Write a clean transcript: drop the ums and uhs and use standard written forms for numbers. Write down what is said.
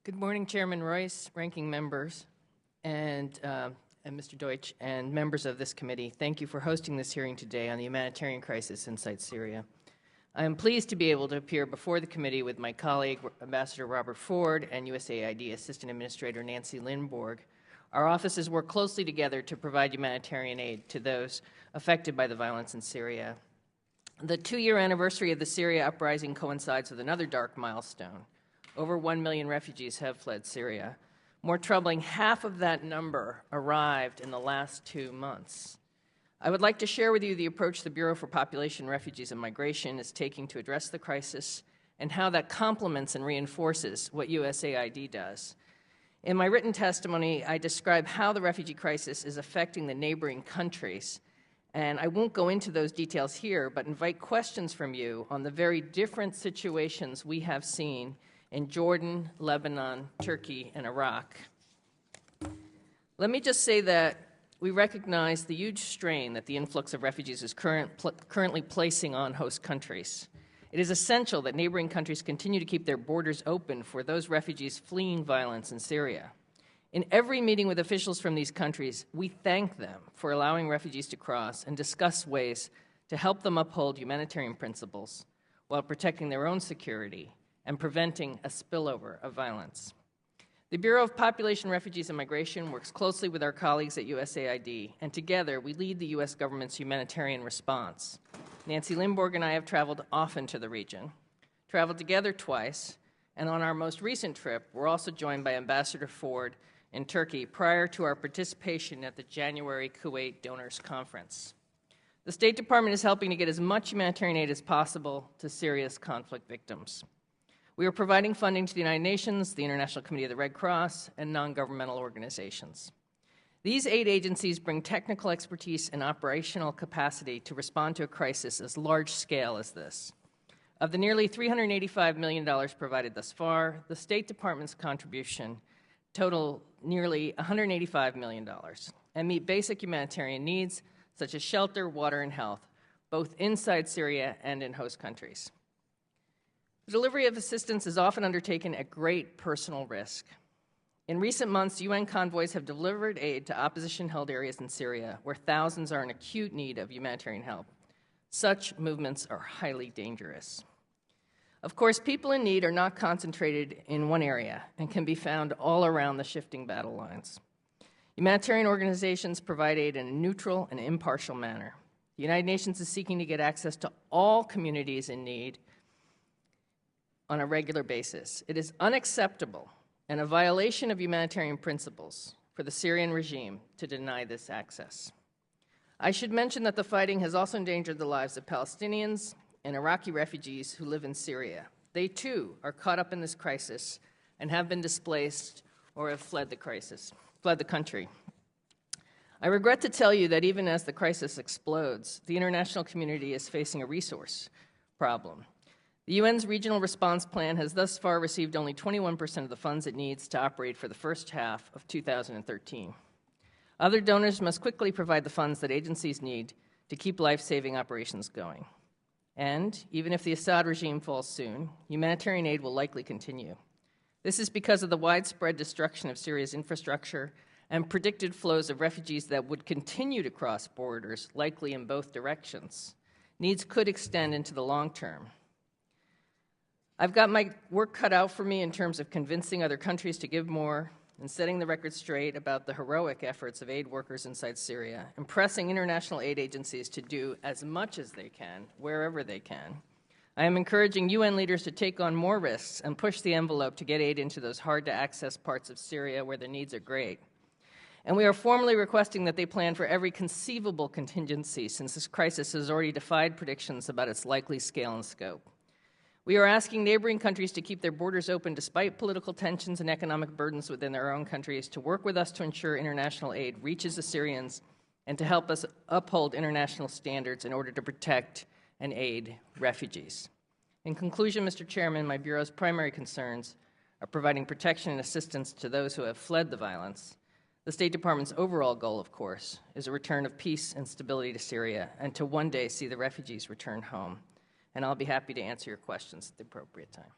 Good morning, Chairman Royce, ranking members, and Mr. Deutsch, and members of this committee. Thank you for hosting this hearing today on the humanitarian crisis inside Syria. I am pleased to be able to appear before the committee with my colleague, Ambassador Robert Ford, and USAID Assistant Administrator Nancy Lindborg. Our offices work closely together to provide humanitarian aid to those affected by the violence in Syria. The 2-year anniversary of the Syria uprising coincides with another dark milestone. Over 1 million refugees have fled Syria. More troubling, half of that number arrived in the last 2 months. I would like to share with you the approach the Bureau for Population, Refugees, and Migration is taking to address the crisis and how that complements and reinforces what USAID does. In my written testimony, I describe how the refugee crisis is affecting the neighboring countries, and I won't go into those details here, but invite questions from you on the very different situations we have seen in Jordan, Lebanon, Turkey, and Iraq. Let me just say that we recognize the huge strain that the influx of refugees is currently placing on host countries. It is essential that neighboring countries continue to keep their borders open for those refugees fleeing violence in Syria. In every meeting with officials from these countries, we thank them for allowing refugees to cross and discuss ways to help them uphold humanitarian principles while protecting their own security and preventing a spillover of violence. The Bureau of Population, Refugees, and Migration works closely with our colleagues at USAID, and together we lead the U.S. government's humanitarian response. Nancy Lindborg and I have traveled often to the region, traveled together twice, and on our most recent trip, we're also joined by Ambassador Ford in Turkey prior to our participation at the January Kuwait Donors Conference. The State Department is helping to get as much humanitarian aid as possible to Syria's conflict victims. We are providing funding to the United Nations, the International Committee of the Red Cross, and non-governmental organizations. These aid agencies bring technical expertise and operational capacity to respond to a crisis as large-scale as this. Of the nearly $385 million provided thus far, the State Department's contribution total nearly $185 million and meet basic humanitarian needs such as shelter, water, and health, both inside Syria and in host countries. The delivery of assistance is often undertaken at great personal risk. In recent months, UN convoys have delivered aid to opposition-held areas in Syria where thousands are in acute need of humanitarian help. Such movements are highly dangerous. Of course, people in need are not concentrated in one area and can be found all around the shifting battle lines. Humanitarian organizations provide aid in a neutral and impartial manner. The United Nations is seeking to get access to all communities in need on a regular basis. It is unacceptable and a violation of humanitarian principles for the Syrian regime to deny this access. I should mention that the fighting has also endangered the lives of Palestinians and Iraqi refugees who live in Syria. They, too, are caught up in this crisis and have been displaced or have fled the country. I regret to tell you that even as the crisis explodes, the international community is facing a resource problem. The UN's Regional Response Plan has thus far received only 21% of the funds it needs to operate for the first half of 2013. Other donors must quickly provide the funds that agencies need to keep life-saving operations going. And even if the Assad regime falls soon, humanitarian aid will likely continue. This is because of the widespread destruction of Syria's infrastructure and predicted flows of refugees that would continue to cross borders, likely in both directions. Needs could extend into the long term. I've got my work cut out for me in terms of convincing other countries to give more and setting the record straight about the heroic efforts of aid workers inside Syria, and pressing international aid agencies to do as much as they can, wherever they can. I am encouraging UN leaders to take on more risks and push the envelope to get aid into those hard-to-access parts of Syria where the needs are great. And we are formally requesting that they plan for every conceivable contingency, since this crisis has already defied predictions about its likely scale and scope. We are asking neighboring countries to keep their borders open despite political tensions and economic burdens within their own countries, to work with us to ensure international aid reaches the Syrians, and to help us uphold international standards in order to protect and aid refugees. In conclusion, Mr. Chairman, my Bureau's primary concerns are providing protection and assistance to those who have fled the violence. The State Department's overall goal, of course, is a return of peace and stability to Syria, and to one day see the refugees return home. And I'll be happy to answer your questions at the appropriate time.